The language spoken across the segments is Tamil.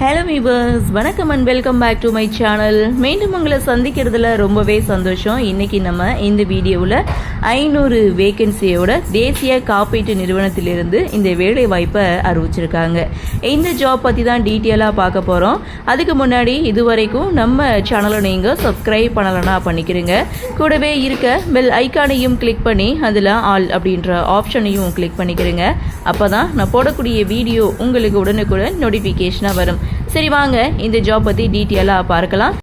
ஹலோ வீவர்ஸ், வணக்கம் and welcome back to my channel. மீண்டும் உங்களை சந்திக்கிறதுல ரொம்பவே சந்தோஷம். இன்றைக்கி நம்ம இந்த வீடியோவில் 500 வேகன்சியோட தேசிய காப்பீட்டு நிறுவனத்திலிருந்து இந்த வேலை வாய்ப்பை அறிவிச்சிருக்காங்க. இந்த ஜாப் பற்றி தான் டீட்டெயிலாக பார்க்க போகிறோம். அதுக்கு முன்னாடி இதுவரைக்கும் நம்ம சேனலை நீங்கள் சப்ஸ்கிரைப் பண்ணலைன்னா பண்ணிக்கிறீங்க. கூடவே இருக்க பெல் ஐக்கானையும் கிளிக் பண்ணி அதில் ஆல் அப்படின்ற ஆப்ஷனையும் கிளிக் பண்ணிக்கிறீங்க. அப்போ தான் நான் போடக்கூடிய வீடியோ உங்களுக்கு உடனுக்குடன் நோட்டிஃபிகேஷனாக வரும். சரி, வாங்க இந்த ஜாப் பற்றி டீட்டெயிலாக பார்க்கலாம்.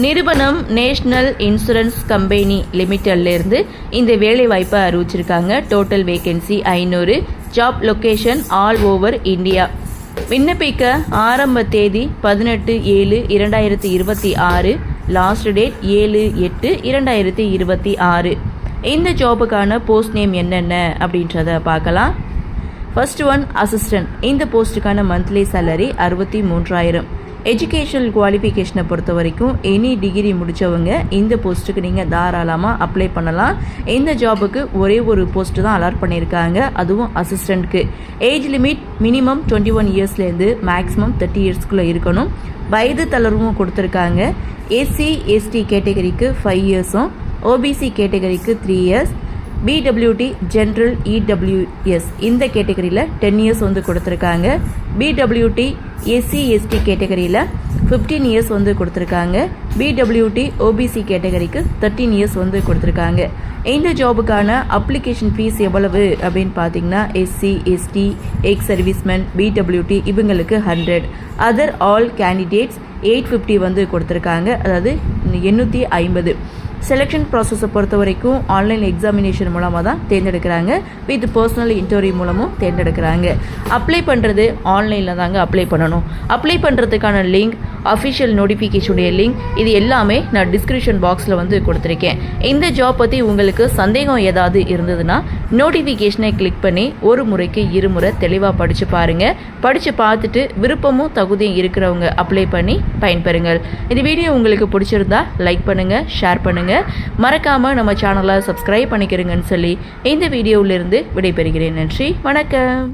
நிறுவனம் நேஷ்னல் இன்சூரன்ஸ் கம்பெனி லிமிட்டட்லேருந்து இந்த வேலை வாய்ப்பை அறிவிச்சிருக்காங்க. Total vacancy 500. Job location all over India. விண்ணப்பிக்க ஆரம்ப தேதி 18/7/2026. Last date 7/8/2026. இந்த ஜாபுக்கான போஸ்ட் நேம் என்னென்ன அப்படின்றத பார்க்கலாம். First one assistant. இந்த போஸ்ட்டுக்கான மந்த்லி சேலரி 63,000. எஜுகேஷனல் குவாலிஃபிகேஷனை பொறுத்த வரைக்கும் எனி டிகிரி முடித்தவங்க இந்த போஸ்ட்டுக்கு நீங்கள் தாராளமாக அப்ளை பண்ணலாம். இந்த ஜாபுக்கு ஒரே ஒரு போஸ்ட்டு தான் அலாட் பண்ணியிருக்காங்க, அதுவும் அசிஸ்டண்ட்க்கு. ஏஜ் லிமிட் மினிமம் 21 இயர்ஸ்லேருந்து மேக்ஸிமம் 30 இயர்ஸ்க்குள்ளே இருக்கணும். வயது தளர்வும் கொடுத்துருக்காங்க. எஸ்சி எஸ்டி கேட்டகரிக்கு 5 இயர்ஸும், ஓபிசி கேட்டகரிக்கு 3 இயர்ஸ், பிடபிள்யூடி ஜென்ரல் இடபிள்யூஎஸ் இந்த கேட்டகரியில் 10 இயர்ஸ் வந்து கொடுத்துருக்காங்க. பிடபிள்யூடி எஸ்சி எஸ்டி கேட்டகரியில் 15 இயர்ஸ் வந்து கொடுத்துருக்காங்க. பிடபிள்யூடி ஓபிசி கேட்டகரிக்கு 13 இயர்ஸ் வந்து கொடுத்துருக்காங்க. இந்த ஜாபுக்கான அப்ளிகேஷன் ஃபீஸ் எவ்வளவு அப்படின்னு பார்த்தீங்கன்னா SC ST ex serviceman PWD இவங்களுக்கு 100. அதர் ஆல் கேண்டிடேட்ஸ் 850 வந்து கொடுத்துருக்காங்க, அதாவது 850. செலெக்ஷன் ப்ராசஸை பொறுத்த வரைக்கும் ஆன்லைன் எக்ஸாமினேஷன் மூலமாக தான் தேர்ந்தெடுக்கிறாங்க. வித் பர்சனல் இன்டர்வியூ மூலமும் தேர்ந்தெடுக்கிறாங்க. அப்ளை பண்ணுறது ஆன்லைனில் தாங்க அப்ளை பண்ணணும். அப்ளை பண்ணுறதுக்கான லிங்க், அஃபிஷியல் நோட்டிஃபிகேஷனுடைய லிங்க், இது எல்லாமே நான் டிஸ்கிரிப்ஷன் பாக்ஸில் வந்து கொடுத்துருக்கேன். இந்த ஜாப் பற்றி உங்களுக்கு சந்தேகம் ஏதாவது இருந்ததுன்னா நோட்டிஃபிகேஷனை கிளிக் பண்ணி ஒரு முறைக்கு 2 முறை தெளிவாக படித்து பாருங்கள். படித்து பார்த்துட்டு விருப்பமும் தகுதியும் இருக்கிறவங்க அப்ளை பண்ணி பயன்பெறுங்கள். இந்த வீடியோ உங்களுக்கு பிடிச்சிருந்தா லைக் பண்ணுங்கள், ஷேர் பண்ணுங்கள். மறக்காமல் நம்ம சேனலை சப்ஸ்கிரைப் பண்ணிக்கிறீங்கன்னு சொல்லி இந்த வீடியோவிலிருந்து விடைபெறுகிறேன். நன்றி, வணக்கம்.